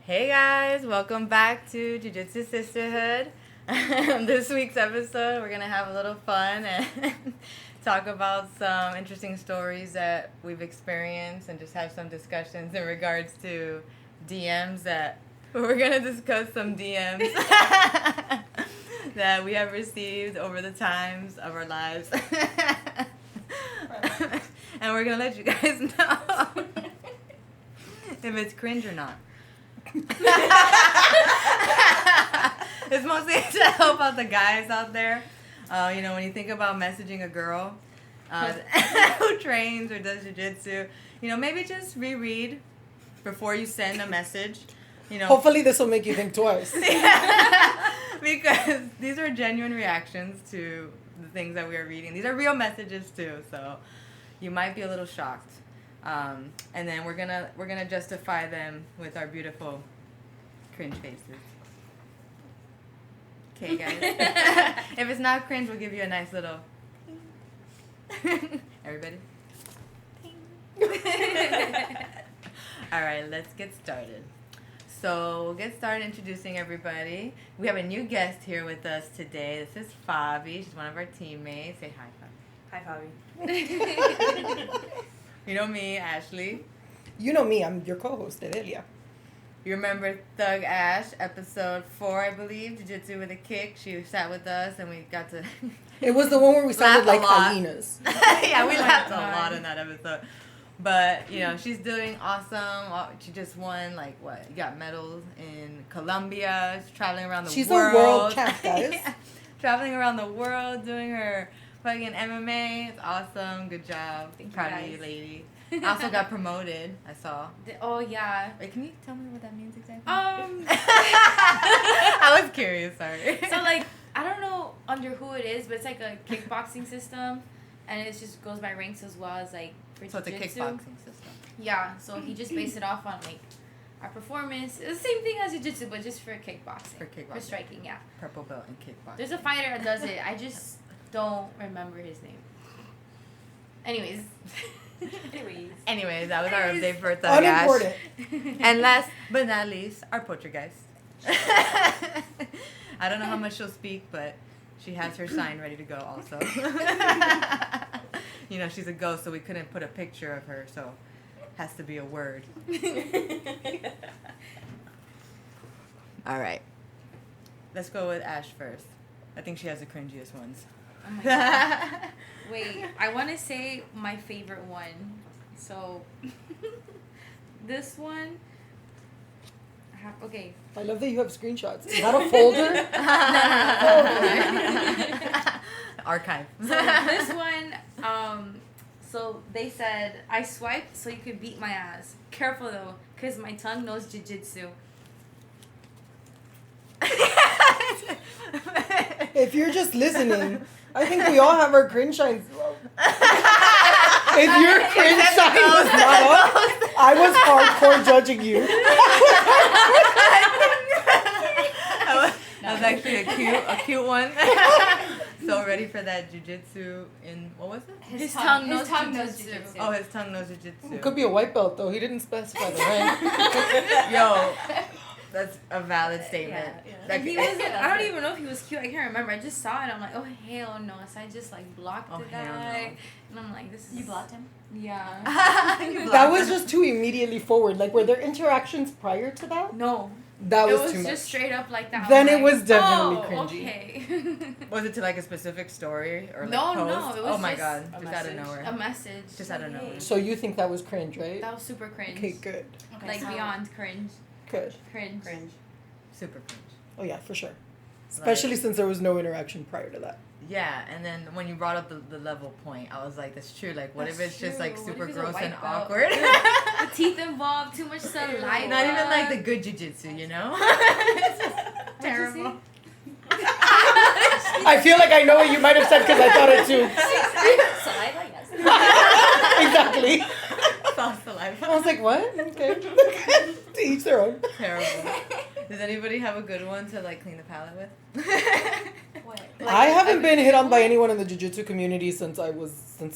Hey guys, welcome back to Jiu-Jitsu Sisterhood. This week's episode, we're going to have a little fun and talk about some interesting stories that we've experienced and just have some discussions in regards to DMs that we're going to discuss some DMs that we have received over the times of our lives. And we're going to let you guys know if it's cringe or not. It's mostly to help out the guys out there. When you think about messaging a girl who trains or does jiu-jitsu, maybe just reread before you send a message. Hopefully this will make you think twice. Because these are genuine reactions to the things that we are reading. These are real messages too, so you might be a little shocked. And then we're gonna justify them with our beautiful cringe faces. Okay, guys. If it's not cringe, we'll give you a nice little. Everybody. All right, let's get started. So we'll get started introducing everybody. We have a new guest here with us today. This is Fabi. She's one of our teammates. Say hi, Fabi. Hi, Fabi. You know me, Ashley. You know me, I'm your co-host, Adelia. You remember Thug Ash, episode 4, I believe, Jiu-Jitsu with a Kick. She sat with us and we got to... It was the one where we sounded like Laughed a lot. hyenas. Yeah, we laughed a God. lot in that episode. But, she's doing awesome. She just won, got medals in Colombia. She's traveling around the world. She's a world champ, guys. Yeah. Traveling around the world, doing her fucking MMA. It's awesome. Good job. Thank you, Proud of guys. you, lady. I also got promoted, I saw. Oh, yeah. Wait, can you tell me what that means exactly? I I was curious, sorry. So, I don't know under who it is, but it's like a kickboxing system. And it just goes by ranks as well as, for So it's a jiu-jitsu. kickboxing system. Yeah, so he just based it off on, our performance. It's the same thing as jiu-jitsu, but just for kickboxing. For kickboxing. For striking, yeah. Purple belt and kickboxing. There's a fighter that does it. I just don't remember his name. Anyways. Anyways, that was our update for Thug Ash. Unimportant. And last but not least, our poltergeist. I don't know how much she'll speak, but she has her sign ready to go also. She's a ghost, so we couldn't put a picture of her, so has to be a word. All right. Let's go with Ash first. I think she has the cringiest ones. Oh my God. Wait, I want to say my favorite one. So, this one. Okay. I love that you have screenshots. Is that a folder? No. Archive. So this one, so they said, I swiped so you could beat my ass. Careful though, because my tongue knows jiu-jitsu. If you're just listening, I think we all have our cringe shines. If your cringe shine was not up, I was hardcore judging you. That was actually a cute one. So ready for that jiu-jitsu in, what was it? His tongue knows jiu-jitsu. jiu-jitsu. Oh, his tongue knows jiu-jitsu. It could be a white belt, though. He didn't specify the rank. Yo, that's a valid statement. Yeah. Like, He was, I don't even know if he was cute. I can't remember. I just saw it. I'm like, oh, hell no. So I just, blocked Oh, the hell guy. And I'm like, this is... You blocked him? Yeah. That was just too immediately forward. Were there interactions prior to that? No. That was, it was too much. just straight up like that. Then I'm it was definitely oh, cringy. Okay. Was it to a specific story or No, post? no, it was oh my just god, a just out of message. nowhere. A message. Just out of nowhere. So you think that was cringe, right? That was super cringe. Okay, good. Okay, so Beyond cringe. Good. Cringe. cringe. Super cringe. Oh, yeah, for sure. Especially since there was no interaction prior to that. Yeah, and then when you brought up the level point, I was like, that's true. What if it's just true. What super if it's a gross and white belt? awkward? The teeth involved, too much saliva. Not even the good jiu-jitsu, It's just terrible. I feel like I know what you might have said because I thought it too. Saliva, yes. Exactly. Sauce saliva. I was like, what? Okay. To each their own. Terrible. Does anybody have a good one to clean the palate with? What? I haven't been hit on by anyone in the jiu-jitsu community since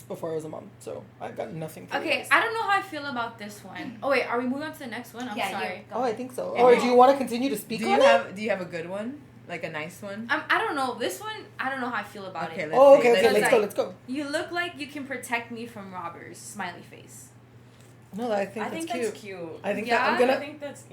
before I was a mom. So I got nothing. For you Okay, guys. I don't know how I feel about this one. Oh wait, are we moving on to the next one? I'm sorry. Oh, I think so. Yeah. Or do you want to continue to speak on it? Do you have a good one? Like a nice one? I don't know. This one, I don't know how I feel about Okay, it. let's Oh, see. okay. Let's Let's go. You look like you can protect me from robbers. Smiley face. No, I think that's cute. That's cute. I think Yeah? that I'm I gonna. think that's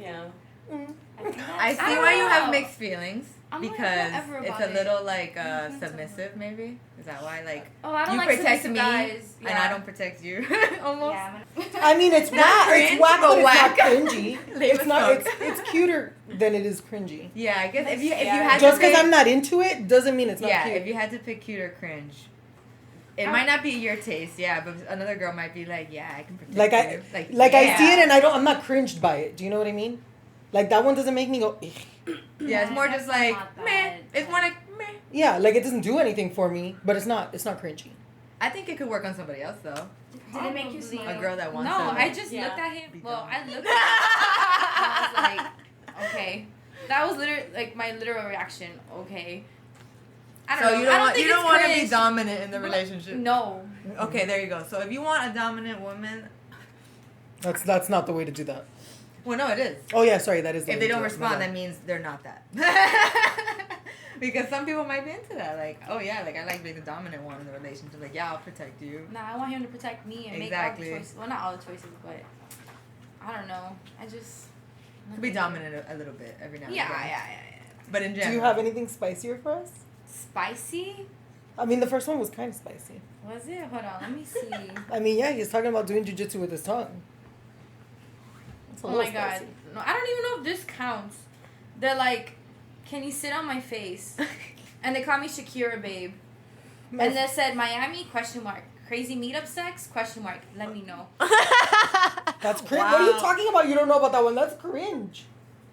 I see I why you don't have know. mixed feelings. I'm like, Because whatever it's about a little it. like submissive, maybe. Is that why? Like Oh, I don't you like protect submissive me, guys. and I don't protect you. Almost. Yeah. I mean, it's Not whack. cringe, It's whack, but but it's whack. not cringy. Lame It's as not. fuck. It's cuter than it is cringy. Yeah, I guess if you Yeah. had Just to because pick, I'm not into it doesn't mean it's not yeah, cute. if you had to pick cute or cringe, it might not be your taste. Yeah, but another girl might be like, yeah, I can protect Like you. I see it and I'm not cringed by it. Do you know what I mean? Like that one doesn't make me go. "Ugh." Yeah, it's more just That's like not meh. bad. It's more like meh. Yeah, like it doesn't do anything for me, but it's not cringy. I think it could work on somebody else though. Did it make you Probably. smile? A girl that wants No, to. I just Yeah. looked at him. Be Well, dumb. I looked at him and I was like, okay. That was literally like my literal reaction. Okay. I don't So know. you don't I want think you don't it's want to be cringe. dominant in the relationship. No. Okay, there you go. So if you want a dominant woman, That's not the way to do that. well, no, it is. Oh yeah, sorry, that is. The If way they to don't do it. respond, My that bad. means they're not that. Because some people might be into that. Like, oh yeah, like I like being the dominant one in the relationship. Like, yeah, I'll protect you. Nah, I want him to protect me and Exactly. make all the choices. Well, not all the choices, but I don't know. I just To be dominant a little bit every now and Yeah, again. yeah. But in general. Do you have anything spicier for us? Spicy? I mean, the first one was kind of spicy. Was it? Hold on, let me see. I mean, yeah, he's talking about doing jujitsu with his tongue. It's a Oh little my god. spicy. No, I don't even know if this counts. They're like, can you sit on my face? And they call me Shakira, babe. And they said Miami ? Crazy meetup sex ? Let me know. That's cringe. What are you talking about? You don't know about that one. That's cringe.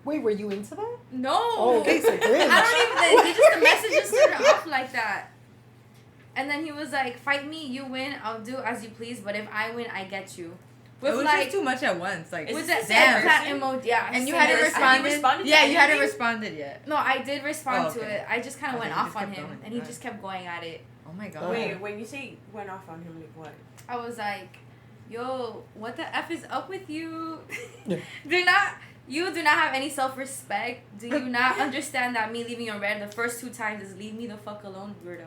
Wait, were you into that? No. Oh, okay, so cringe. I don't even. They just the messages started off like that. And then he was like, "Fight me, you win. I'll do as you please. But if I win, I get you." It With was like, just too much at once. Like, with this that the same that person? emoji, yeah. and you same hadn't person. Have you responded. responded to Yeah, you hadn't anything? responded yet. No, I did respond Oh, to okay. it. I just kind of Okay, went you off just on kept him, going. and he Nice. just kept going at it. Oh my god. Wait, when you say went off on him, like what? I was like, "Yo, what the f is up with you? Yeah. You do not have any self-respect. Do you not understand that me leaving you red the first 2 times is leave me the fuck alone, weirdo?"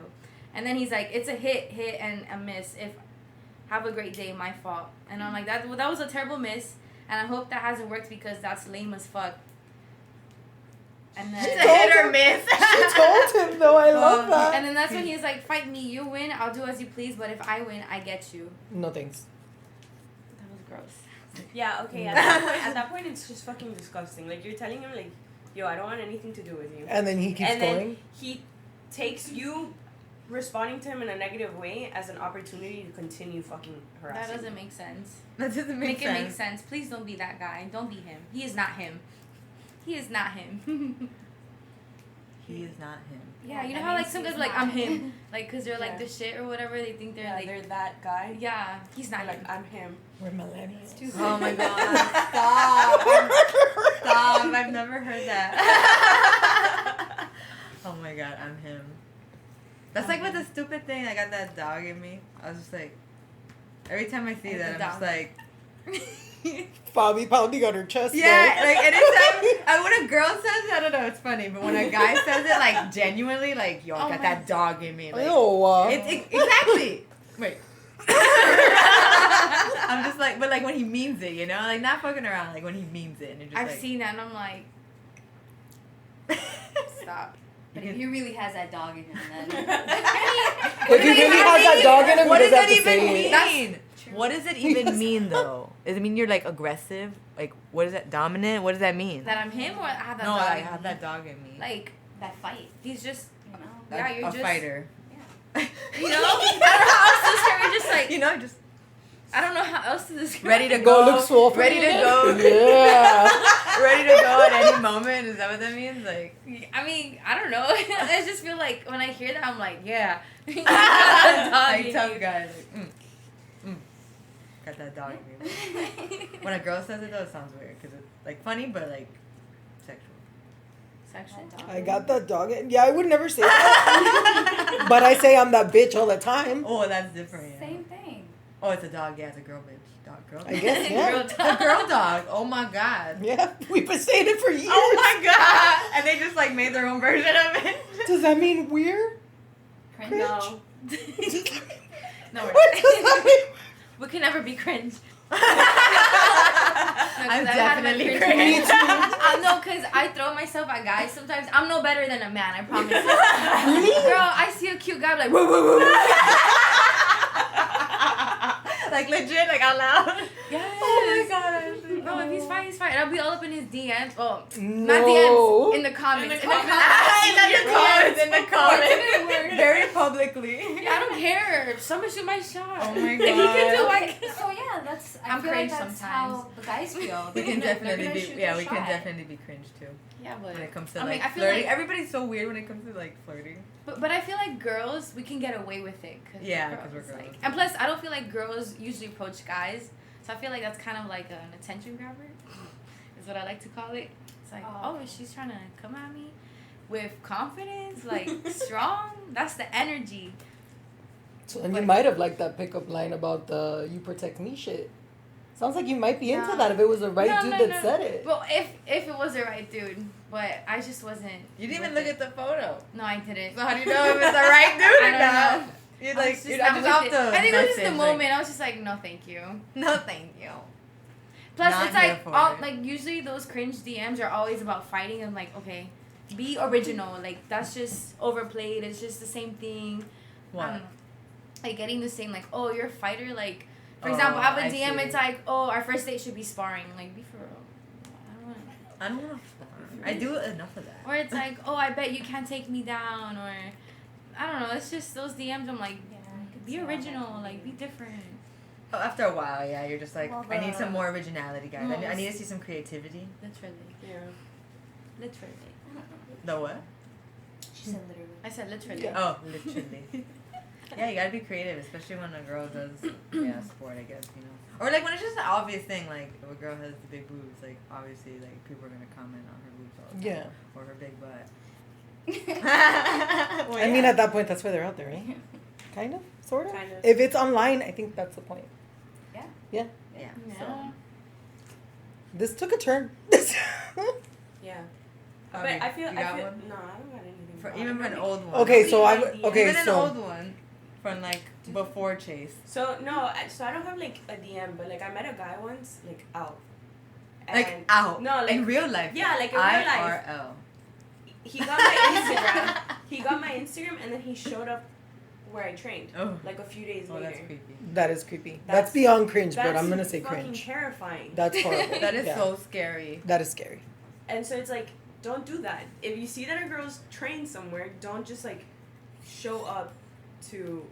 And then he's like, "It's a hit, and a miss. If have a great day, my fault." And I'm like, that was a terrible miss, and I hope that hasn't worked because that's lame as fuck. And It's a then, hit or miss. She told him though. I love that. and then that's when he's like, "Fight me, you win. I'll do as you please. But if I win, I get you." No thanks. That was gross. Yeah, okay. At that point, it's just fucking disgusting. Like you're telling him, like, "Yo, I don't want anything to do with you," And then he keeps and then going. he takes you responding to him in a negative way as an opportunity to continue fucking harassing. That doesn't you. make sense. That doesn't make Make sense. it make sense. Please don't be that guy. Don't be him. He is not him. He is not him. He is not him. Yeah, you know That how like means some he's guys like not I'm him. him, like because they're like Yeah. the shit or whatever. They think they're Yeah, like they're that guy. yeah. He's not They're him. like, I'm him. We're millennials. Oh my god. Stop. Stop. I've never heard that. Oh my god, I'm him. That's like with the stupid thing. I got that dog in me. I was just like, every time I see Like that, the I'm just dog. like, Bobby pounding on her chest. yeah. though. Like anytime, when a girl says it, I don't know, it's funny. But when a guy says it, like genuinely, like, yo, I Oh got my that dog in me. Like, Ew. exactly. Wait. I'm just like, but like when he means it, you know, like not fucking around. Like when he means it, and you're just I've like, seen that and I'm like, stop. But if he really has that dog in him, then If he really has that dog in him, What he does doesn't that have to say even it. mean? What does it even mean though? Does it mean you're like aggressive? Like what is that? Dominant? What does that mean? That I'm him or I have that No, dog. I in have me? that dog in me. Like that fight, he's just you know. yeah, you're a just fighter. You know, I don't know how else to describe it. Just like You know, just I don't know how else to describe. ready to it. go. Look swole for Ready to go. Yeah. Ready to go at any moment. Is that what that means? Like. I mean, I don't know. I just feel like when I hear that, I'm like, yeah. Dog Like in tough you. guy. Like, got that dog in me. When a girl says it though, it sounds weird because it's like funny but like sexual. Sexual. I got that dog. Yeah, I would never say that. But I say I'm that bitch all the time. Oh, that's different. Yeah. Same thing. Oh, it's a dog. Yeah, it's a girl bitch. Dog, girl. I guess, yeah. Girl The girl dog. Oh my god. Yeah, we've been saying it for years. Oh my god. And they just like made their own version of it. Does that mean weird? Cringe. No. No, What does that mean? we can never be cringe. I'm definitely Me cringe. too. No, because I throw myself at guys sometimes. I'm no better than a man, I promise you. Really? Girl, I see a cute guy, I'm like, woo, woo, woo. Like legit, like out loud. Yes. Oh my god. No, if he's fine, he's fine. I'll be all up in his DMs. Oh, No. not DMs, in the comments. In the In the comments. In the comments. Very publicly. Yeah, I don't care. If someone shoot my shot. Oh my If he can do Okay, it. so yeah, that's. I I'm feel cringe like that's sometimes. how the guys feel. We can They're definitely gonna be shoot we their can shot. definitely be cringe too. Yeah, but When it comes to I mean, like I feel flirting. like- Everybody's so weird when it comes to like flirting. But I feel like girls, we can get away with it. Yeah, 'cause we're girls. Like, and plus, I don't feel like girls usually approach guys. So I feel like that's kind of like an attention grabber, is what I like to call it. It's like, Oh. oh, she's trying to come at me with confidence, like strong. That's the energy. So then you might have liked that pickup line about the "you protect me" shit. Sounds like you might be into No. that if it was the right No, dude no, that no. said it. Well, if it was the right dude, but I just wasn't. You didn't even with look it. at the photo. No, I didn't. So how do you know if it's the right dude I or don't not? know. You I like was you just I not just with off it. the I think it was just the message, like, moment. I was just like, no, thank you. No, thank you. Plus, Not it's here like for all it. like usually those cringe DMs are always about fighting. I'm like, okay, be original. Like that's just overplayed. It's just the same thing. I What? don't know. Like getting the same like, oh, you're a fighter. Like for Oh, example, I have a I DM. see. It's like, oh, our first date should be sparring. Like be for real. I don't want. I don't want to. I do enough of that. Or it's like, oh, I bet you can't take me down. Or I don't know. It's just those DMs. I'm like, Yeah, I could be see how that original. could Like be. be different. Oh, after a while, yeah, you're just like, Well, I need the some more originality, guys. I need to most- see some creativity. Literally. Yeah. Literally. The what? She said literally. I said literally. Yeah. Oh, literally. Yeah, you gotta be creative, especially when a girl does, sport, I guess, you know. Or like when it's just an obvious thing, like if a girl has the big boobs, like obviously, like people are gonna comment on her boobs all the time. Yeah. Or her big butt. I mean, at that point, that's why they're out there, right? Kind of, sort of. Kind of. If it's online, I think that's the point. Yeah. Yeah. yeah. Yeah. This took a turn. Yeah. So, But I feel you got I feel one? no, I don't got anything. For, I even don't for an got old one. Okay, so I Even okay, even an so old one from like before Chase. So no, so I don't have like a DM, but like I met a guy once, like out. Like And- out. No, like in real life. yeah, like in real life. IRL. He got my Instagram. He got my Instagram, and then he showed up where I trained, Oh. like a few days Oh, later. that's creepy. that is creepy. That's That's- beyond cringe, but That's I'm gonna say fucking cringe. terrifying. That's horrible. That is Yeah. so scary. That is scary. And so it's like, don't do that. If you see that a girl's trained somewhere, don't just like show up to,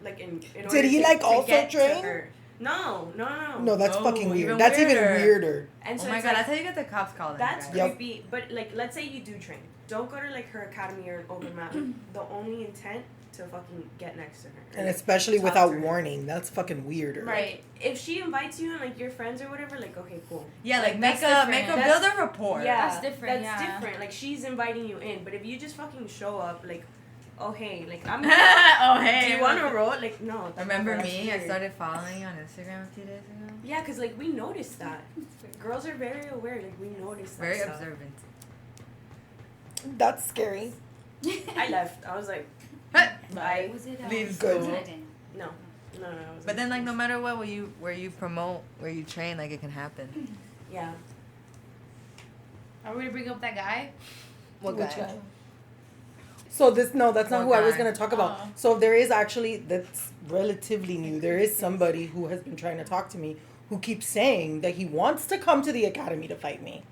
like in order Did he, to, like, to also get to train? her. No. No, that's Oh, fucking weird. even That's even weirder. weirder. And so Oh my it's god, like, that's how you get the cops calling. that's guys. Yep. creepy. But like, let's say you do train. Don't go to like her academy or an open mat. The only intent to fucking get next to her. And especially Talk without to her. warning. That's fucking weirder. Right. If she invites you and like your friends or whatever, like okay, cool. Yeah, like That's make a different. build a rapport. Yeah, That's different, That's yeah. different. Like she's inviting you in, but if you just fucking show up, like, oh hey, like I'm. Oh hey. Do you want to roll? Like no. Remember that's me? I weird. started following you on Instagram a few days ago. Yeah, cause like we noticed that. Girls are very aware. Like we noticed. Very that stuff. observant. That's scary. I left. I was like, But bye. Was it? Leave Good. Was it a dance? No. I was then like no matter what, where you promote, where you train, like it can happen. Yeah. Are we gonna bring up that guy? What Which guy? guy? So that's not What who I was guy? gonna talk about. Oh. So there is actually, that's relatively new. There is somebody who has been trying to talk to me who keeps saying that he wants to come to the academy to fight me.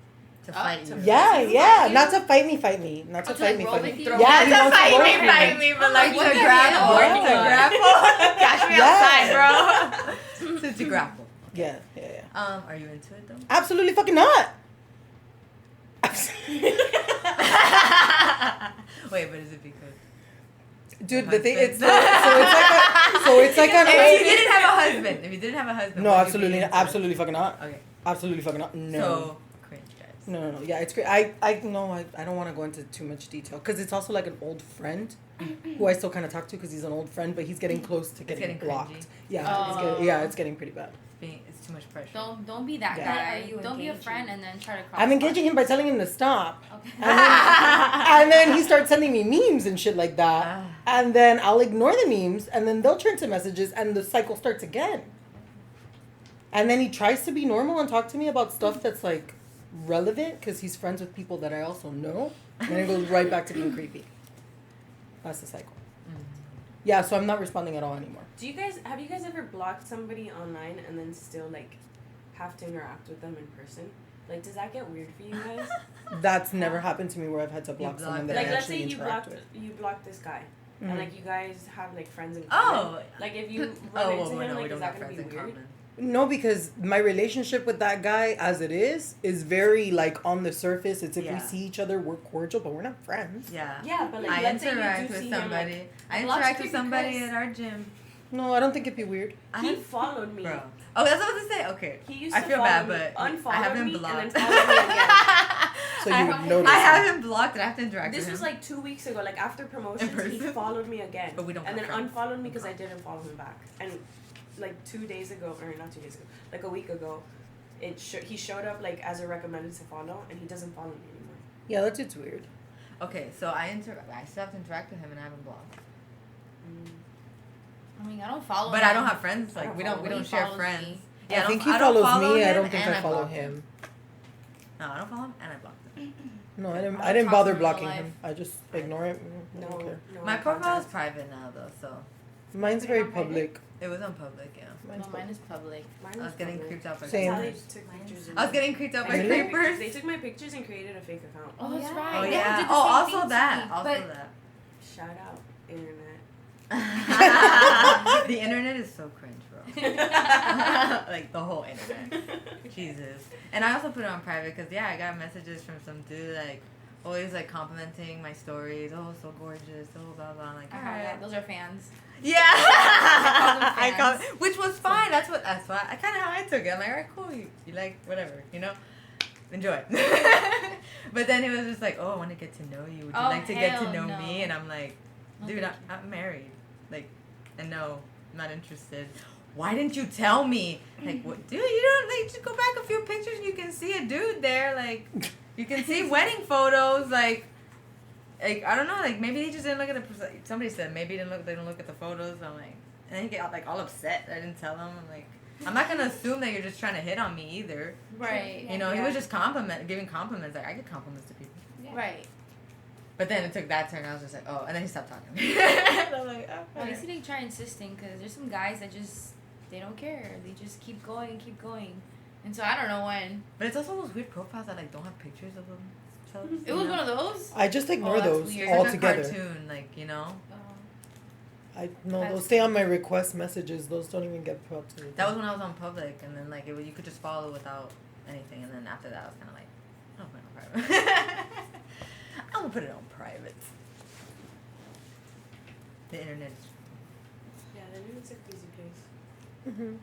To fight to you. Yeah, you? yeah, Fight you? not to fight me, not to Oh, to, fight like, me, roll fight with me. you? Yeah, Not he to wants to fight roll me, with fight me, but like Oh, to you grapple, get it. to grapple. Catch me Yeah. outside, bro. to grapple. Yeah, yeah, yeah. Are you into it though? Absolutely fucking not. Wait, but is it because? Dude, Your the thing husband? so it's like an If you didn't have a husband, No, would you be absolutely, into it? absolutely fucking not. Okay. Absolutely fucking not. No. So cringe, guys. No. Yeah, it's great. I don't want to go into too much detail because it's also like an old friend who I still kind of talk to because he's an old friend, but he's getting close to getting blocked. cringy. Yeah, it's getting pretty bad. It's too much pressure. Don't be that Yeah. guy. Are you Don't be a engaging? friend and then try to cross. I'm engaging him by telling him to stop. Okay. And then he starts sending me memes and shit like that. And then I'll ignore the memes and then they'll turn to messages and the cycle starts again. And then he tries to be normal and talk to me about stuff that's like relevant because he's friends with people that I also know. And then it goes right back to being creepy. That's the cycle. Yeah, so I'm not responding at all anymore. Have you guys ever blocked somebody online and then still like have to interact with them in person? Like, does that get weird for you guys? That's never happened to me where I've had to block blocked someone that Like, I let's say actually you interact blocked this guy, with. and like you guys have like friends in common. Oh. Like, if you run into him, no, like, we is don't that have gonna friends be in weird? common. No, because my relationship with that guy, as it is very like on the surface. It's if we Yeah. see each other, we're cordial, but we're not friends. Yeah. Yeah, but like, I let's say you interact do with see him, somebody. like, I Lots of interact with creepy somebody Chris. at our gym. No, I don't think it'd be weird. he followed me. Bro. Oh, that's what I was gonna say. Okay. He used I to feel follow bad, me, but I unfollowed have him me, and blocked. then followed me again. So you would notice. I have him blocked and I have to interact This with him. was like 2 weeks ago. Like after promotions, he person? followed me again. But we don't And have then friends. unfollowed me because I didn't follow him back. And like 2 days ago, or not 2 days ago, like a week ago, he showed up like as a recommended to follow, and he doesn't follow me anymore. Yeah, that's it's weird. Okay, so I still have to interact with him and I have him blocked. I mean, I don't follow. But him. I don't have friends. Like don't we don't follow him. don't He share follows friends. me. Yeah, I think don't- he don't follows follow me. I him don't think and I follow block him. No, I don't follow him and I blocked him. No, I I didn't don't bother talk to him in real blocking life. him. I just ignore it. I No, don't care. no. My eye profile is contact. private now though, so Mine's Put it very on private? public. it was on public. Yeah, Mine's No, mine is public. Mine I was getting public. creeped out by Same. That's how they creepers. took pictures. I was getting creeped out by Really? creepers. They took my pictures and created a fake account. Oh, that's yeah. right. Oh They yeah. did the Oh, same also thing to that. me. Also But that. Shout out internet. The internet is so cringe, bro. Like the whole internet. Jesus. And I also put it on private because I got messages from some dude like always like complimenting my stories. Oh, so gorgeous. Oh, blah blah. I'm like, all right. those are fans. Yeah. I call them fans. Which was fine. That's what I kind of how I took it. I'm like, all right, cool. You like whatever, you know. Enjoy. But then it was just like, oh, I want to get to know you. Would you Oh, like to get to hell know no. me? And I'm like, No, dude, thank I'm married. Like, and no, I'm not interested. Why didn't you tell me? Like, what, dude? You don't like just go back a few pictures and you can see a dude there. Like, you can see wedding photos. Like I don't know. Like maybe they just didn't look at the. Somebody said maybe they didn't look at the photos. I'm like, and then he get like all upset. I didn't tell him. I'm like, I'm not gonna assume that you're just trying to hit on me either. Right. You know, he Yeah. was just giving compliments. Like I give compliments to people. Right. But then it took that turn. I was just like, oh, and then he stopped talking. And I'm like, oh, At least okay. they try insisting because there's some guys that just they don't care. They just keep going and keep going. And so I don't know when. But it's also those weird profiles that like don't have pictures of themselves. It was one of those. I just ignore that's those weird. It's like a altogether. cartoon, like you know. I no, That's- those stay on my request messages. Those don't even get put up to. That was when I was on public, and then like you could just follow without anything, and then after that I was kind of like, I'll put it on private. I'm gonna put it on private. The internet. Yeah, the internet's a crazy place. Mhm.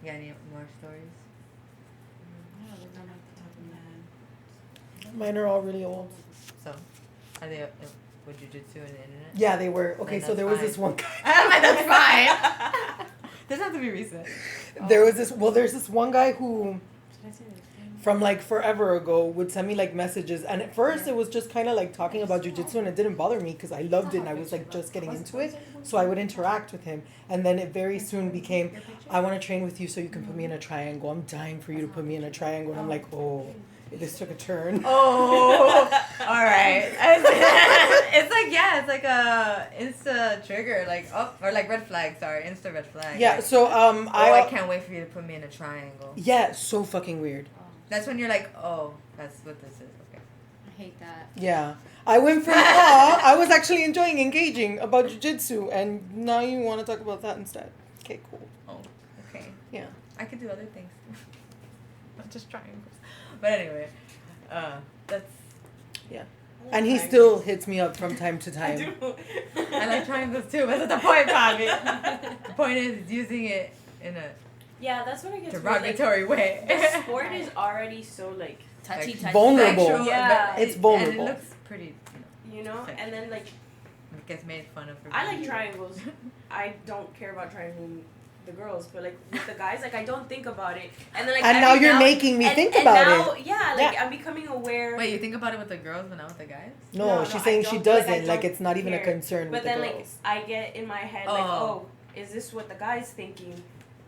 You got any more stories? I don't know off the top of my head. Mine are all really old. So, are they with Jiu-Jitsu and the internet? Yeah, they were. Okay, Like, so that's there was fine. this one guy. I'm like, that's fine. Doesn't have to be recent. There's this one guy who Did I say this? from like forever ago would send me like messages, and at first it was just kind of like talking about jiu-jitsu, and it didn't bother me because I loved it and I was like just getting into it, so I would interact with him. And then it very soon became, I want to train with you so you can put me in a triangle. I'm dying for you to put me in a triangle. And I'm like, oh, this took a turn. Oh, all right. It's like it's like a insta trigger, like or like red flag. Sorry, insta red flag. Yeah, like, so I can't wait for you to put me in a triangle. yeah, so fucking weird. That's when you're like, oh, that's what this is. Okay. I hate that. Yeah. I went from I was actually enjoying engaging about jiu-jitsu, and now you want to talk about that instead. Okay, cool. Oh, okay. Yeah. I could do other things. Not just triangles. But anyway, that's. And he still hits me up from time to I time. do. I like triangles too. But that's not the point, Bobby. The point is using it in a Yeah, that's what I get. derogatory way. The sport is already so like touchy, like, touchy. vulnerable. sexual, Yeah. but It's vulnerable. And it looks pretty, And then like it gets made fun of. For I being like triangles. I don't care about triangling the girls, but like with the guys, like I don't think about it. And then like And now every you're making me think about now, it. Yeah, like I'm becoming aware. Wait, you think about it with the girls, but not with the guys? No, No, she's I saying she don't- doesn't. I Like don't it's not even a care. concern But with then the like girls. I get in my head like, oh, is this what the guy's thinking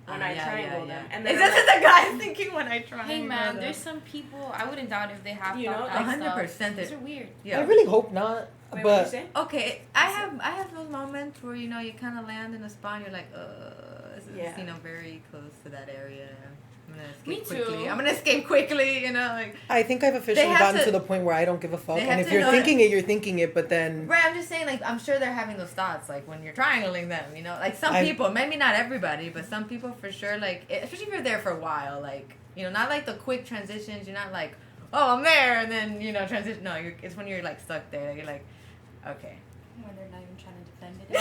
when I triangle them? And then Is I'm this what the guy's thinking when I triangle Hey man, them? there's some people I wouldn't doubt if they have You know, thought that 100% stuff. they- Those are weird. Yeah. I really hope not. Wait, what you But say? Okay, I have those moments where you kind of land in a spot and you're like, this is Yeah. very close to that area. I'm gonna escape Me too. quickly. I'm gonna escape quickly. Like. I think I've officially have gotten to- to the point where I don't give a fuck. they have And if to you're know thinking it, you're thinking it. But then Right, I'm just saying, like, I'm sure they're having those thoughts, like, when you're triangling them, like, some people, maybe not everybody, but some people for sure, like, especially if you're there for a while, like, not like the quick transitions, you're not like, oh, I'm there, and then, transition, no, it's when you're, like, stuck there, you're like, okay. When they're not even trying to defend it.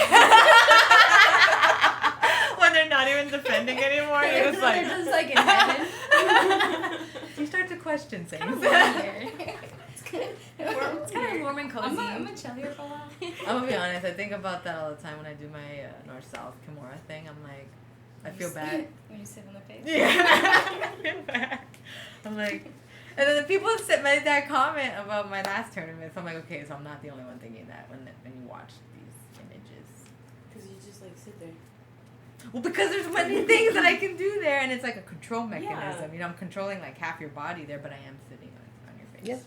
When they're not even defending anymore, you're just like... They're just like in heaven. You start to question things. Kind of warm here. It's kind of warm and cozy. I'm gonna chill here for a while. I'm gonna be honest, I think about that all the time when I do my North-South Kimura thing. I'm like, I feel bad. When you sit on the face. Yeah, I feel bad. I'm like, and then the people made that comment about my last tournament. So I'm like, okay, so I'm not the only one thinking that when you watch these images. Because you just like sit there. Well, because there's many things that I can do there, and it's like a control mechanism. Yeah. I'm controlling like half your body there, but I am sitting on your face. Yeah.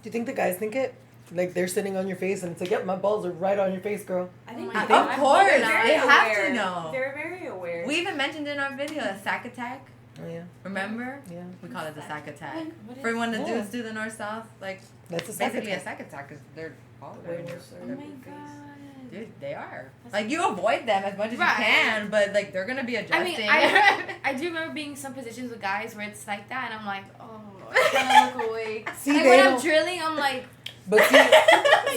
Do you think the guys think it? Like they're sitting on your face and it's like, yep, my balls are right on your face, girl. I think Oh my they- God. Of course, they're they very have aware. to know. They're very aware. We even mentioned in our video a sack attack. Oh yeah. Remember? Yeah. We call it the sack attack. What is- For when the Yeah. dudes do the north-south, like That's a sack basically a attack. sack attack because they're all Way there. more Oh so. my god. Dude, they are. That's Like you avoid them as much as Right. you can, but like they're gonna be I adjusting. mean, I do remember being in some positions with guys where it's like that, and I'm like, oh, I kind of look away. See, And they when I'm don't- drilling, I'm like, But see,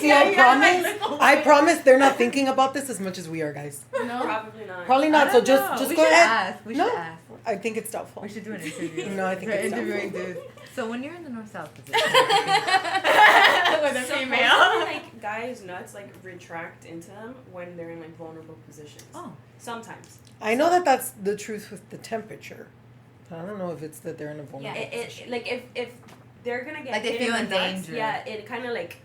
Yeah, I you gotta, like, promise, look I away. promise they're not thinking about this as much as we are, guys. no. Probably not. Probably I not. So don't just know. We go should ahead. Ask. We No. should ask. I think it's doubtful. We should do an interview. No, I think We're it's interviewing doubtful. dudes. So when you're in the north-south position with a Supposedly, female. like guys' nuts like retract into them when they're in like vulnerable positions. Oh. Sometimes. I know that that's the truth with the temperature. I don't know if it's that they're in a vulnerable It position. like if they're gonna get Like they hit in feel the in nuts, danger. yeah, it kind of like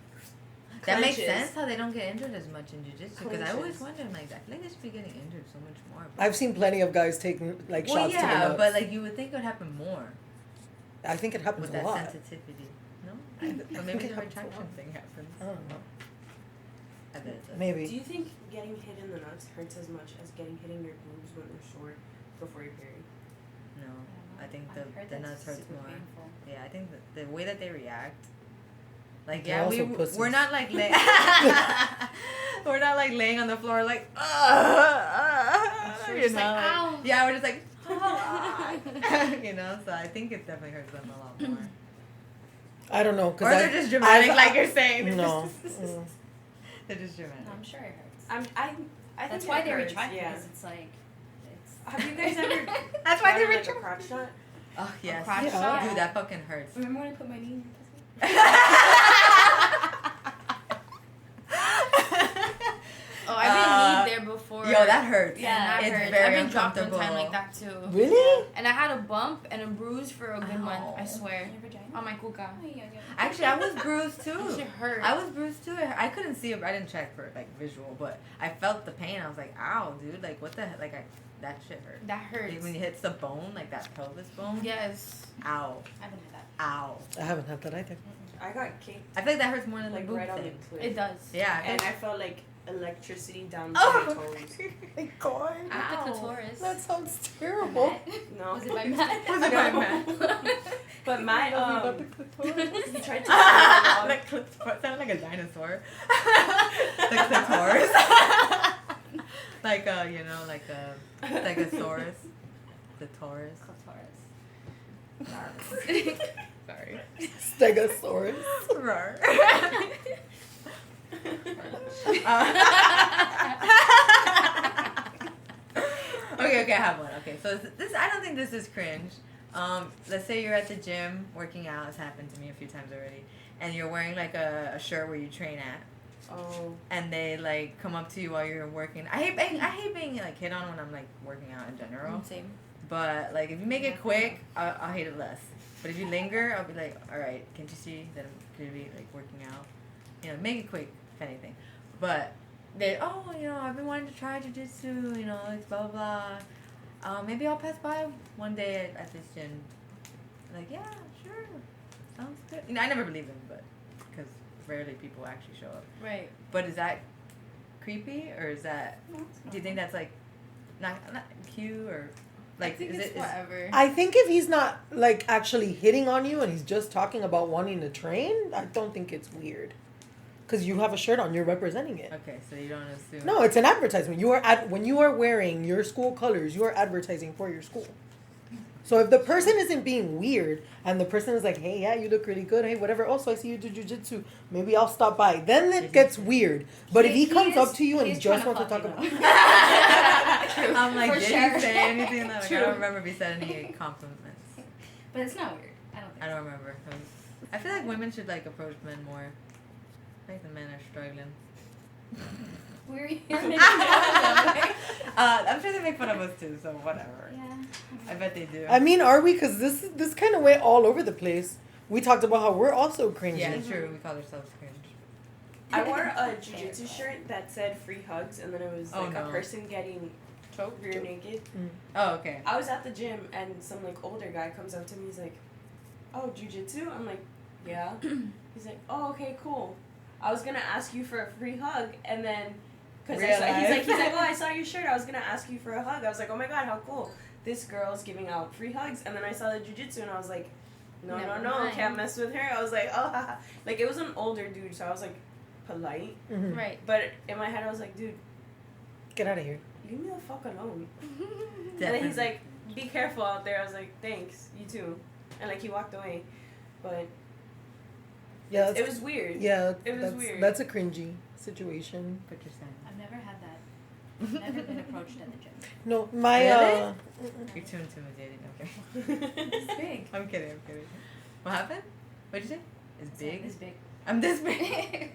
That makes clenches. sense how they don't get injured as much in jiu-jitsu because I always Clinches. wonder, I'm like, I feel like they should be getting injured so much more. I've seen plenty of guys taking like Well, shots to the yeah, nuts. but like you would think it would happen more I think it happens with a that lot. sensitivity. No? I But think maybe it the happens a retraction lot. thing happens. I don't know. I bet it does. Do Maybe. you think getting hit in the nuts hurts as much as getting hit in your boobs when they're short before your period? No. I think I've heard the that's nuts hurts super more. painful. Yeah, I think the way that they react. Like They're yeah, also pussies. we're not like we're not like laying on the floor like We're you just know, like, like- ow. yeah, we're just like you know. So I think it definitely hurts them a lot more. I don't know. Or 'cause they're I've- just dramatic, I've- like you're saying. No. They're just dramatic. No, I'm sure it hurts. I That's think why it they hurts, retract yeah. because it's like, it's. Have you guys ever That's why tried they like a retract. crotch shot? Oh yes, crotch Yeah. shot? dude, that fucking hurts. Remember when I put my knee in your pussy? Oh, I've been kneed there before. Yo, that hurts. Yeah, that it's hurts. very I've been dropped one uncomfortable. time like that too. Really? And I had a bump and a bruise for a good month, I Ow. swear. In your vagina? On my kuka. Oh, yeah, yeah. Actually, I was bruised That too. shit hurt. I was bruised too. I couldn't see it. I didn't check for like visual, but I felt the pain. I was like, "Ow, dude! Like, what the heck? Like, that shit hurt." That hurts. Like, when it hits the bone, like that pelvis bone. Yes. Ow! I haven't had that. Ow! I haven't had that either. I got kicked I feel like that hurts more than like the boob right on the thing. clit. It does. Yeah. I And feel I felt like electricity down Oh. my toes. My God. With the Ow. clitoris. That sounds terrible. No. Was it by Matt? Was it by Matt? But my He tried to the clitoris sounded like a dinosaur. The clitoris. Like you know, like a stegosaurus. Clitoris. Sorry. Stegosaurus. Roar. Okay, I have one. Okay, so this I don't think this is cringe, Let's say you're at the gym working out. It's happened to me a few times already. And you're wearing like a shirt where you train at. Oh. And they like come up to you while you're working. I hate being like hit on when I'm like working out in general. Same. But like if you make it quick, I'll hate it less. But if you linger, I'll be like, all right, can't you see that I'm clearly like working out? You know, make it quick if anything. But they, I've been wanting to try jiu-jitsu. You know, it's blah blah blah. Maybe I'll pass by one day at this gym. Like, yeah, sure, sounds good. You know, I never believe them, but because rarely people actually show up. Right. But is that creepy, or is that? Do you think that's like not cute, or like I think is it's it? whatever. I think if he's not like actually hitting on you and he's just talking about wanting to train, I don't think it's weird. Because you have a shirt on, you're representing it. Okay, so you don't assume. No, it's an advertisement. When you are wearing your school colors, you are advertising for your school. So if the person isn't being weird and the person is like, hey, yeah, you look really good. Hey, whatever. Also, I see you do jiu-jitsu. Maybe I'll stop by. Then it gets weird. But if he comes up to you and he just wants to talk about... I'm like, For did sure. you say anything? Like, True. I don't remember if he said any compliments. But it's not weird. I don't think I don't remember. I feel like women should like approach men more. I think the men are struggling. Where are you? I'm sure they make fun of us too, so whatever. Yeah. I bet they do. I mean, are we? Because this kind of went all over the place. We talked about how we're also cringy. Yeah, it's true. We call ourselves cringe. I wore a jiu-jitsu shirt that said free hugs, and then it was Oh, like no. a person getting choked rear naked. Oh, okay. I was at the gym, and some like older guy comes up to me. He's like, "Oh, jiu-jitsu?" I'm like, "Yeah." He's like, "Oh, okay, cool. I was gonna ask you for a free hug, and then, cause he's like, "Oh, I saw your shirt. I was gonna ask you for a hug." I was like, "Oh my god, how cool! This girl's giving out free hugs." And then I saw the jiu-jitsu, and I was like, "No, Never no, mind. can't mess with her." I was like, "Oh," haha." Like it was an older dude, so I was like, polite. Mhm. Right. But in my head, I was like, "Dude, Get out of here. leave me the fuck alone." And Definitely. then he's like, "Be careful out there." I was like, "Thanks, you too." And like he walked away, but Yeah, it was weird. yeah. It was that's, weird. That's a cringy situation. What you're saying. I've never had that. Never been approached at the gym. No, my Really? You're too intimidating. Okay. It's big. I'm kidding. What happened? What'd you say? It's big. It's big. I'm this big.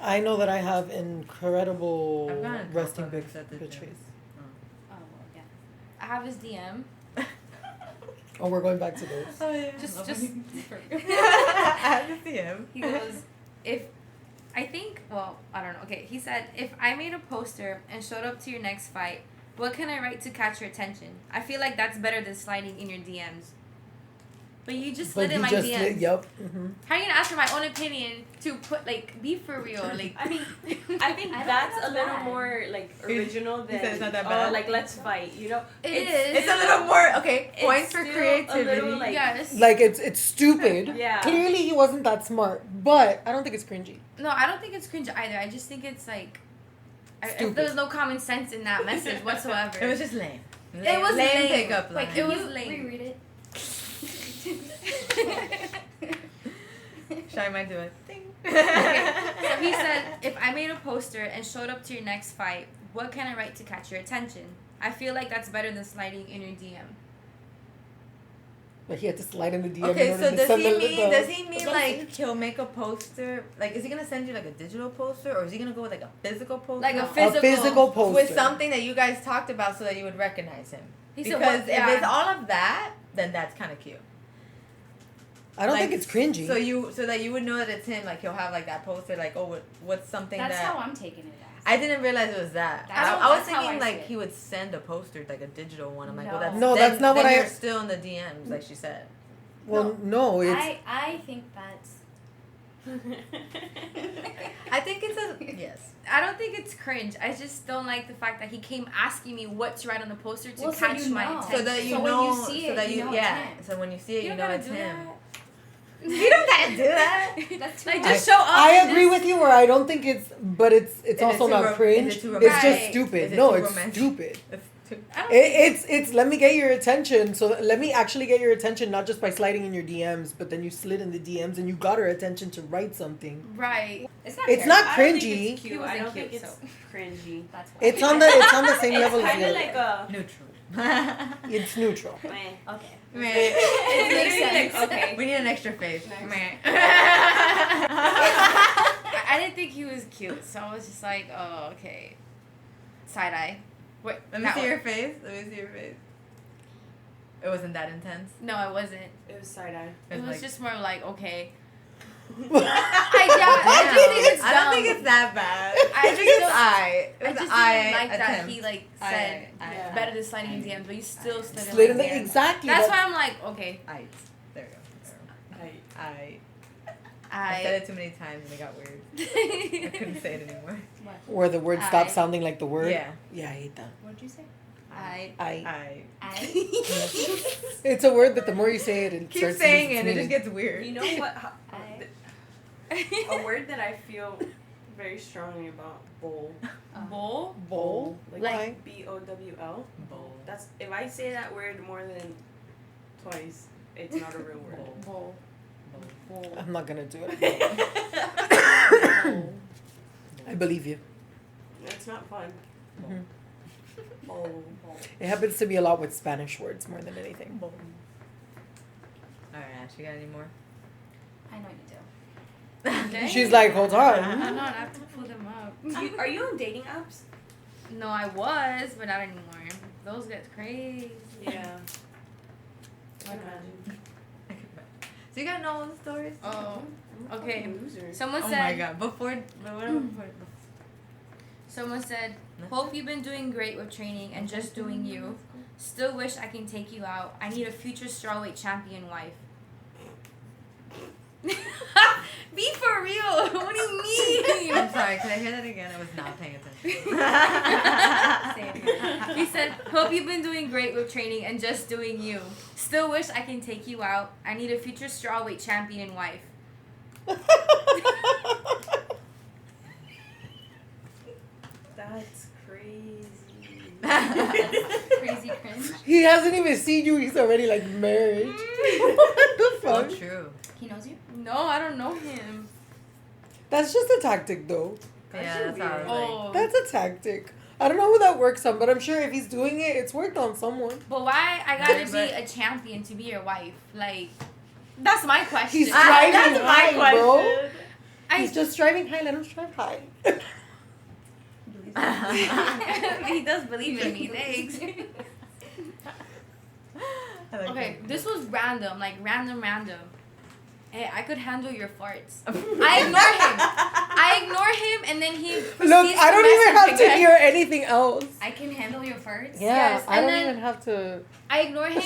I know that I have incredible I've gotten resting compliments bitch at the bitch gym. face. Oh, well, yeah. I have his DM. Oh, we're going back to those. Oh yeah. Just I just see him. He goes, I don't know. Okay, he said, if I made a poster and showed up to your next fight, what can I write to catch your attention? I feel like that's better than sliding in your DMs. But you just slid in my DMs. Yep. Mm-hmm. How are you gonna ask for my own opinion to put, like, be for real? Like, I mean, I think I don't think that's that's a little bad. more like original He said it's than not that bad? like let's fight. You know, It It's is. a little more okay. It's Points for still a creativity. little, like- yes. Like it's stupid. Yeah. Clearly he wasn't that smart, but I don't think it's cringy. No, I don't think it's cringe either. I just think it's like, Stupid. there was no common sense in that message whatsoever. It was just lame. It was lame. pickup line. Like, it was Can you lame. reread it? Shy might do it. Ding. Okay. So he said, if I made a poster and showed up to your next fight, what can I write to catch your attention? I feel like that's better than sliding in your DM. But he had to slide in the DM. Okay, in order so to does send he the- mean the- does he mean like he'll make a poster? Like, is he gonna send you like a digital poster, or is he gonna go with like a physical poster? Like a a physical poster with something that you guys talked about, so that you would recognize him. He said, Because what- if yeah. it's all of that, then that's kind of cute. I don't Like, think it's cringy. So that you would know that it's him. Like he'll have like that poster. Like, oh, what's something That's that how I'm taking it as. I didn't realize it was that. That's I was that's how thinking I like see it. he would send a poster, like a digital one. I'm like, well, No. that's No, then, that's not what then I- You're still in the DMs, like she said. well, no, it's I think that's. I think it's a yes. I don't think it's cringe. I just don't like the fact that he came asking me what to write on the poster to Well, so catch you my know. attention. So that you So when know, you see so it, that you you, know it's yeah. him. So when you see it, you don't know gotta it's do him. that. You don't gotta do that. That's too Like, much. just show up. I and agree just- with you, where I don't think it's, but it's Is it also too not rom- cringe. is it too It's just romantic? stupid. Is it No, too it's romantic? stupid. It's too, I don't It's let me get your attention. So let me actually get your attention, not just by sliding in your DMs, but then you slid in the DMs and you got her attention to write something. Right. It's not. It's fair. not I don't think cringy. it's He cute. wasn't I don't cute, think it's so. cringy. That's why. It's on the same It's level as kind the of other. like a neutral. It's neutral. Meh. Okay. Meh. It makes sense. Okay. We need an extra face. Next. Meh. I didn't think he was cute, so I was just like, oh, okay. Side eye. Wait, Let me that see one. your face. Let me see your face. It wasn't that intense. No, I wasn't. It was side eye. It was like- just more like, okay. I Damn. just think it's I don't think dumb. it's that bad. I I think it's just- I. It I was just I didn't like that attempt. he like I- said Yeah. better than sliding in DMs, but you still slid Slid in my the DMs. exactly. That's why I'm like, okay, I. There we go. I said I. it too many times and it got weird. I couldn't say it anymore. What? where the word stops I- sounding like the word. Yeah. Yeah, I hate that. What'd you say? I. I. I. It's a word that the more you say it, it Keep starts saying to lose it. its It just meaning. gets weird. You know what? I. A word that I feel very strongly about, bowl. Bowl? Bowl. Like Why? BOWL. Bowl. That's if I say that word more than twice, it's not a real word. Bowl. Bowl. I'm not gonna do it. Bowl. I believe you. It's not fun. Mhm. Bowl. It happens to me a lot with Spanish words more than anything. All right, Ash, you got any more? I know you do. Okay. She's like, hold on. Hold on, I have to pull them up. Are you on dating apps? No, I was, but not anymore. Those get crazy. Yeah. What Imagine. So you got no own stories? Oh, I'm a okay. fucking loser. Someone Oh said. my god. Before. Someone said, "Hope you've been doing great with training and just doing you. Still wish I can take you out. I need a future strawweight champion wife." Be for real. What do you mean? I'm sorry. Can I hear that again? I was not paying attention. Say it again. He said, "Hope you've been doing great with training and just doing you. Still wish I can take you out. I need a future strawweight champion wife." That's crazy. Crazy cringe. He hasn't even seen you. He's already like married. what the So fuck? true. He knows you? No, I don't know him. That's just a tactic, though. Yeah, that's how I was Oh, That's a tactic. I don't know who that works on, but I'm sure if he's doing it, it's worked on someone. but why I gotta Yeah, be but- a champion to be your wife? Like, that's my question. He's striving that's my high, bro. question. He's just striving high. Let him strive high. He does believe in me. Thanks. I like Okay, that. this was random, like random. Hey, I could handle your farts. I ignore him, and then he Look, proceeds I don't even have message to again. hear anything else. I can handle your farts? Yeah, Yes, I and don't then- even have to. I ignore him.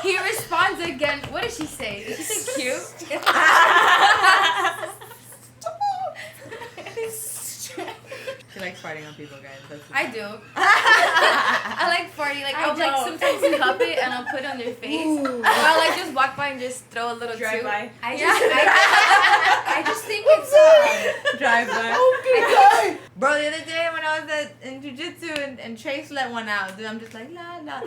He responds again. What did she say? Did she say cute? She likes farting on people, guys. That's the I thing. do. I like farting. Like I'll like sometimes cup it and I'll put it on their face. Ooh. Or I'll like just walk by and just throw a little Drive toot. by. I Yeah. just, I just think it's, Drive by. Okay. Bro, the other day when I was in Jiu-Jitsu and Trace let one out, dude, I'm just like, la, la.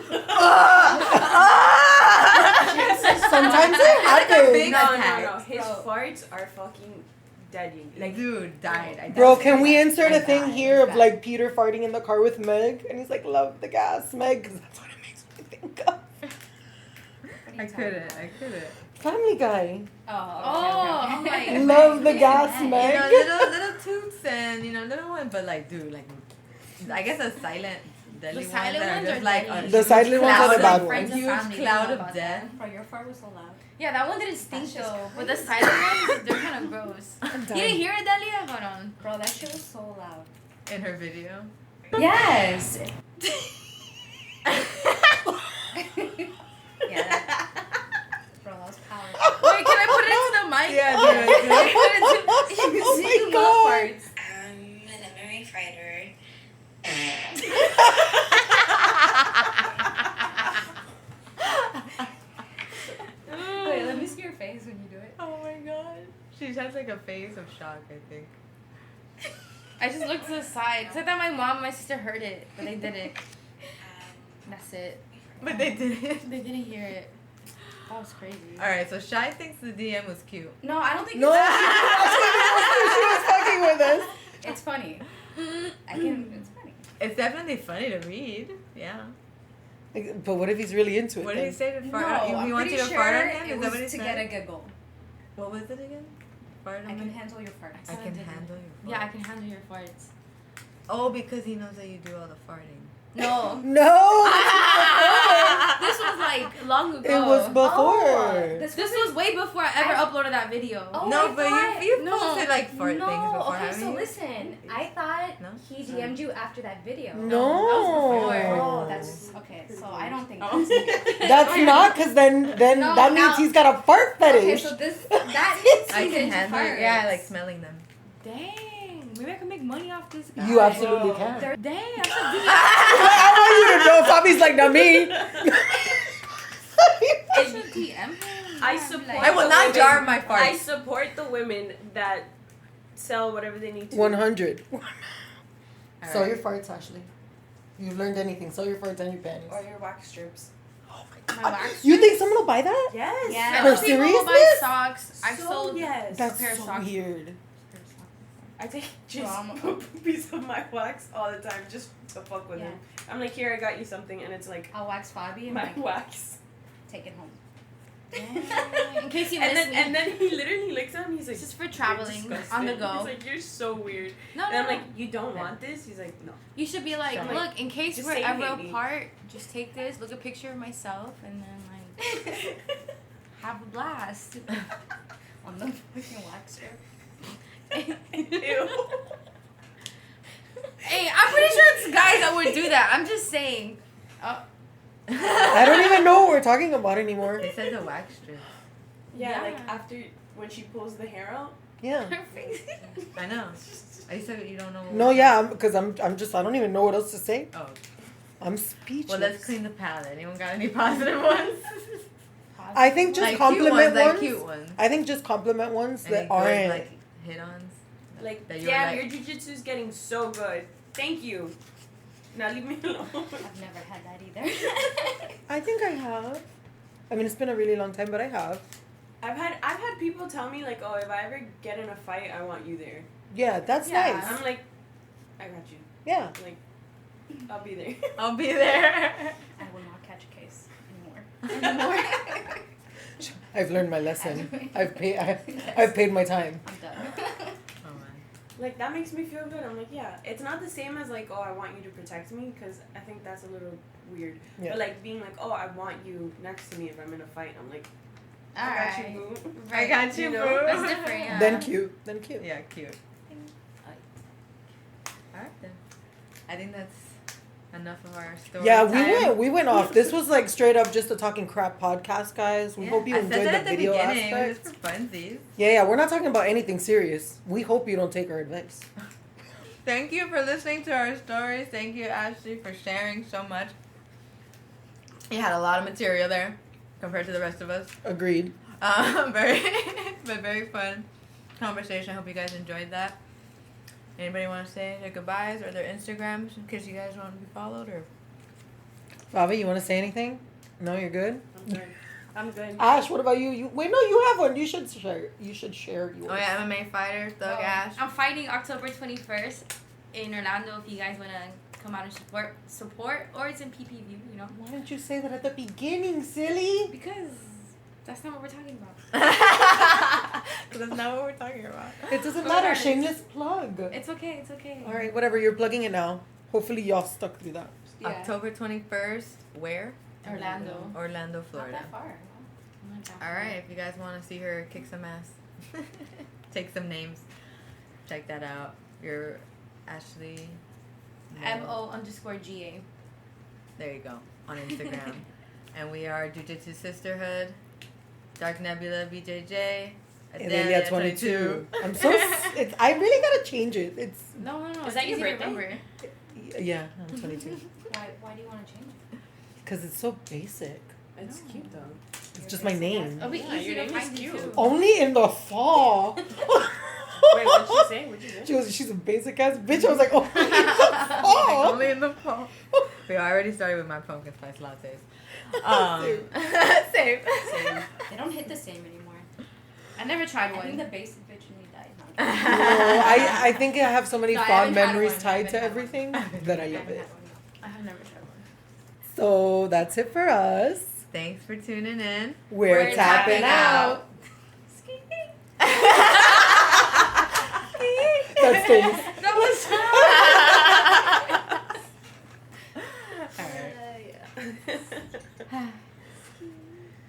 Sometimes it Like a happens. big No. attack. His Bro. farts are fucking deadly. Like, dude, died. I Bro, died. can we insert I a thing died. here of Died. like Peter farting in the car with Meg? And he's like, love the gas, Meg. Because that's what it makes me think of. I couldn't. Family Guy. Oh my Love the gas, You Meg. know, little toots and, little ones, but like, dude, like, I guess a silent, deadly The ones silent that are ones just are like deadly. a The huge silent ones are cloud the of- bad a ones. huge cloud of death. Bro, your fart was so loud. Yeah, that one didn't stink That's just though. But the silent ones, they're kind of gross. I'm You done. didn't hear it, Delia? Hold on. Bro, that shit was so loud. In her video. Yes. Yeah. Bro, that was powerful. Wait, can I put it into the mic? Yeah, dude. Can I put it into Oh my You love God. farts. An MMA fighter. Wait, let me see your face when you do it. Oh my god. She has like a face of shock, I think. I just looked to the side. 'Cause I thought my mom and my sister heard it, but they didn't. That's it. But they didn't. They didn't hear it. That was crazy. Alright, so Shy thinks the DM was cute. No, I don't think No, she was fucking with us. it's funny. I can, it's funny. It's definitely funny to read. Yeah. But what if he's really into it? What did he then? say to fart? No, he I'm wants you pretty to fart on sure him? it Is that was what he to said? get a giggle. What was it again? Fart on I can me? handle your farts. I can handle your Yeah, I farts. can handle your farts. Oh, because he knows that you do all the farting. No. No. This was like long ago. It was before. This was way before I ever uploaded that video. Oh, No, I but thought- you've no, posted like fart no, things before, okay, haven't so you? listen. I thought No? he DM'd you after that video. No. Oh, that's okay. So I don't think that's me. That's not, because then No, that means now- he's got a fart fetish. Okay, so that I he's can into handle it. farts. Yeah, I like smelling them. Dang. Maybe I can make money off this guy. You absolutely can. They're- Dang, I should I want you to know, Fabi's like, not me. DM him. I support. I will the not women- jar my farts. I support the women that sell whatever they need to. 100. All Sell right. your farts, Ashley. You've learned anything. Sell your farts and your panties. Or your wax strips. Oh My my god. wax You think someone will buy that? Yes. I For know people will buy seriousness? socks. I've So sold yes. That's pair of so socks. weird. I take just Drama. a piece of my wax all the time just to fuck with Yeah. him. I'm like, here, I got you something, and it's like I'll wax Fabi and my like, wax. take it home. In case you And miss then, me. and then he literally looks at me. He's like, This is for "You're traveling, disgusting." on the go. He's like, you're so weird. No, And no, I'm no. like, you don't want this? He's like, no. You should be like, So I'm look, like, in case just we're say you ever hate me. apart, just take this, look a picture of myself, and then like have a blast. On the fucking wax strip. Ew. Hey, I'm pretty sure it's guys that would do that. I'm just saying. Oh, I don't even know what we're talking about anymore. It says a wax strip. Yeah, Yeah. like after when she pulls the hair out. Yeah. her face. I know. I said you don't know. No, yeah, because I'm just, I don't even know what else to say. Oh. I'm speechless. Well, let's clean the palette. Anyone got any positive ones? I think just like compliment cute ones, ones. like cute ones. I think just compliment ones Any that good, aren't. like hit-ons. Like, That you were damn, like- your jiu-jitsu's getting so good. Thank you. Now leave me alone. I've never had that either. I think I have. I mean, it's been a really long time, but I have. I've had people tell me like, oh, if I ever get in a fight, I want you there. Yeah, that's Yeah. nice. I'm like, I got you. Yeah. Like, I'll be there. I'll be there. I will not catch a case anymore. I've learned my lesson. I've paid my time. I'm done. Oh man. Like that makes me feel good. I'm like, yeah, it's not the same as like, oh, I want you to protect me, because I think that's a little weird. Yeah. But like being like, oh, I want you next to me if I'm in a fight. I'm like, I got you, Alright. boo. I got you, You boo. know? That's different, yeah. Then cute. Then cute. Yeah, cute. Alright then. I think that's enough of our story. Yeah, time. we went off. This was like straight up just a talking crap podcast, guys. We Yeah, hope you I said enjoyed that the at video beginning. It was aspect. for funsies. Yeah, we're not talking about anything serious. We hope you don't take our advice. Thank you for listening to our stories. Thank you, Ashley, for sharing so much. You had a lot of material there compared to the rest of us. Agreed. Very, but very fun conversation. Hope you guys enjoyed that. Anybody want to say their goodbyes or their Instagrams in case you guys want to be followed? Or Fabi, you want to say anything? No, you're good. I'm good. I'm good. Ash, what about you? You wait, no, you have one. You should share. You should share yours. oh yeah, MMA fighter Thug Ash. I'm fighting October 21st in Orlando. If you guys wanna come out and support, or it's in PPV, you know. Why didn't you say that at the beginning, silly? Because that's not what we're talking about. That's not what we're talking about. It doesn't But matter. regardless. Shameless plug. It's okay. It's okay. All right, whatever. You're plugging it now. Hopefully, y'all stuck through that. Yeah. October 21st. Where? Orlando. Orlando, Not Florida. that far. Not that All far. right, if you guys want to see her kick some ass, take some names, check that out. You're Ashley. MO_GA. There you go, on Instagram. And we are Jiu-Jitsu Sisterhood, Dark Nebula BJJ, Adelia 22. I'm so. I really gotta change it. It's No. Is It's that your easy to birthday? remember. yeah. I'm 22 Why do you want to change it? because it's so basic. It's cute though. It's just my name. It'll be Yeah, easy your to name is find you cute. too. Only in the fall. Wait, what'd she say? What'd you say? She's a basic ass bitch. I was like, oh, in the fall. Only in the fall. We already started with my pumpkin spice lattes. Same. They don't hit the same anymore. I never tried I think one. the basic bitch in me died. No, I think I have so many No, I fond haven't had memories one. I tied haven't to had one. everything that I love it. I have never tried one. So So that's it for us. Thanks for tuning in. We're tapping out. That's things. That was All right. Yeah.